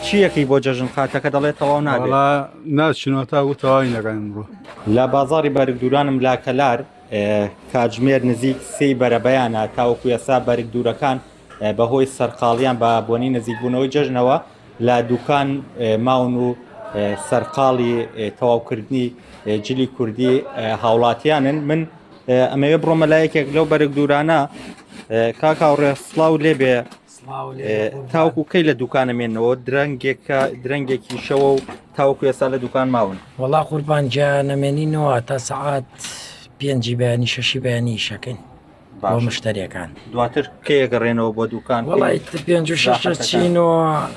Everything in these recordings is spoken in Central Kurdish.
چیەکی بۆ جەژن خاتەکە دەڵێت تەواو نابێت ناچینەوە تاکو تەواوی نەکەین بڕۆ لە بازاری بەرگدورانم لا کەلار کاتژمێر نزیک سێی بەرەبەیانە تاوەکو ئێستا بەرگدورەکان بەهۆی سەرقاڵیان بە بۆنی نزیکبوونەوەی جەژنەوە لە دوکان ماون و سەرقاڵی تەواوکردنی جلی کوردی هاوڵاتیانن من ئەمەوێ بڕۆمە لایەکێک لەو بەرگدورانە کاکاوڕێ سڵاو لێبێ تاوەکو کەی لە دوکانەمێنەوە درەنگێکی شەوە و تاوەکو ئێستا لە دوکان ماون وەڵا قوربان جا نەمێنینەوە تا سەعات 5 بەیانی 6 بەیانی شەکەین بۆ مشتریەکان دواتر کێگەڕێنەوە بۆ دوکان وڵی 5 چینەوە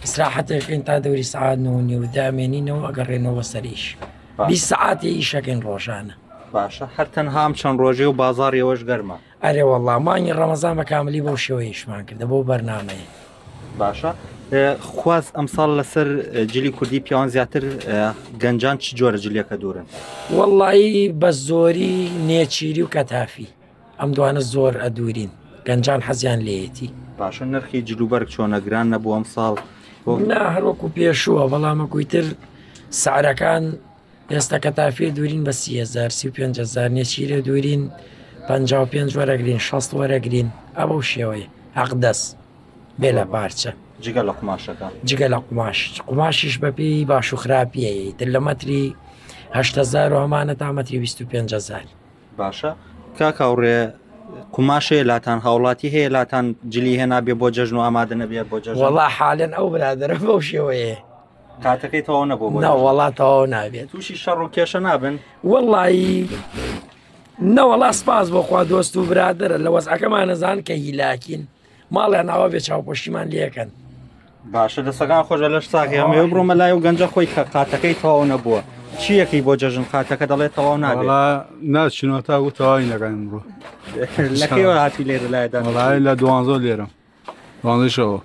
ئیسراحەتەکەین تا دەوری سعات و دامێنینەوە ئەگەڕێنەوە سەریش 20 سعاتی ئیشەکەین ڕۆژانە باشە هەر تەنها ئەم چەند ڕۆژێ و بازاڕیەوەش گەرمە ئەرێ وەڵا مانگی ڕەمەزان بە کاملی بۆ شێوەیەشمان کردە بۆ بەرنامەیە باشە خواست ئەمساڵ لەسەر جلی کوردی پیاوان زیاتر گەنجان چ جۆرە جلیەکە دوورن وەڵی بە زۆری نێچیری و کەتافی ئەم دوانە زۆر ئەدورین گەنجان حەزیان لێیەتی باشە نرخی جلوبەرگ چۆنەگران نەبوو ئەم ساڵ نا هەروەکو پێشووە بەڵامەکویتر سعرەکان ئێستا کەتافی دوورین بە 30,000 35,000 نێچیرە دوورین 55 وەرەگرین 60 وەرەگرین ئەوە شێوەیە حەقدەست بێ لە پارچە جگە لە قماشەکە جگە لە قماشیش بەپێی باش و خراپیەیە تر لە مەتری 8,000 و هەمانە تا مەتری 25,000 باشە کاکاوڕێ قماشەیە لاتان هاوڵاتی هەیە لاتان جلی هێنا بێ بۆ جەژن و ئامادە نەبێت بۆ جەژن وەڵا حالەن ئەو برادرە بەو شێوەیە کاتەکەی تەواو نەبوو بۆ نەوەڵا تەواو نابێت تووشی شەڕ و کێشە نابن وەڵی نەوەڵا سپاس بۆخوا دۆست و برادرە لە وەزعەکەمان نەزان کە هیلاکین ماڵیان ناوە بێ چاوپۆشتیمان لێکەن باشە دەسەکان خۆشە لەش ساقی ئەمێ بڕۆمە لای و گەنجە خۆی کە قاتەکەی تەواو نەبووە چیەکی بۆ جەژن قاتەکە دەڵێت تەواو نابێت ناچینەوە تاکو تەواوی نەکەین بڕۆ لەکەیوە هاتی لێرە لایدا لە 12 لێرم 12شەوە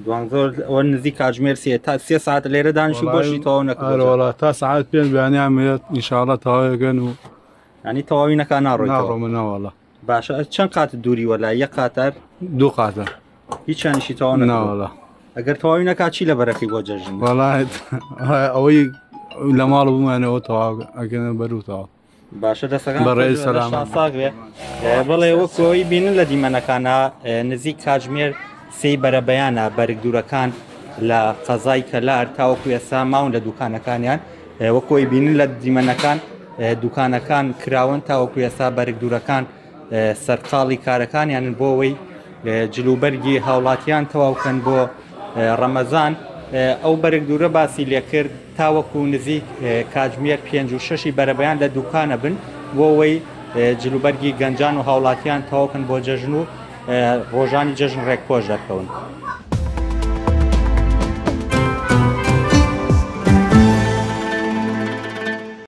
دوانزۆر ئەوە نزیک کاتژمێر تا 3 ساعت لێرە دانیشی بۆشی تەواو نەکەوەڵا تا ساعت 5 بەیانیان ئینشاڵڵا تەواویەکەن و ینی تەواوی نەکە ناڕۆیتەوە منەوەڵە باشە چەند قات دووری وەلا یەک قاتار 2 قاتە هیچیانیشی تەواو نەوەڵە ئەگەر تەواوی نەکات چی لە بەرەکەی بۆ جەژن وەڵای ئەوەی لە ماڵ بوومانەوە تەواو ئەگەنە بەروتەوە باشە دەسەکان بەڕێز سەلامساغێ بڵێ وەکۆی بینن لە دیمەنەکانە نزیک کاتژمێر سێی بەرەبەیانە بەرگدورەکان لە قەزای کەلار تاوەکو ئێستا ماون لە دوکانەکانیان وەکۆی بینن لە دیمەنەکان دوکانەکان کراون تاوەکو ئێستا بەرگدورەکان سەرقاڵی کارەکانیان بۆ ئەوەی جلوبەرگی هاوڵاتیان تەواوکەن بۆ ڕەمەزان ئەو بەرگدورە باسی لێکرد تاوەکو نزیک کاتژمێر 5 و 6 بەرەبەیان لە دوکانە بن بۆ ئەوەی جلوبەرگی گەنجان و هاوڵاتیان تەواوکەن بۆ جەژن و ڕۆژانی جەژن ڕێکپۆش دەکەون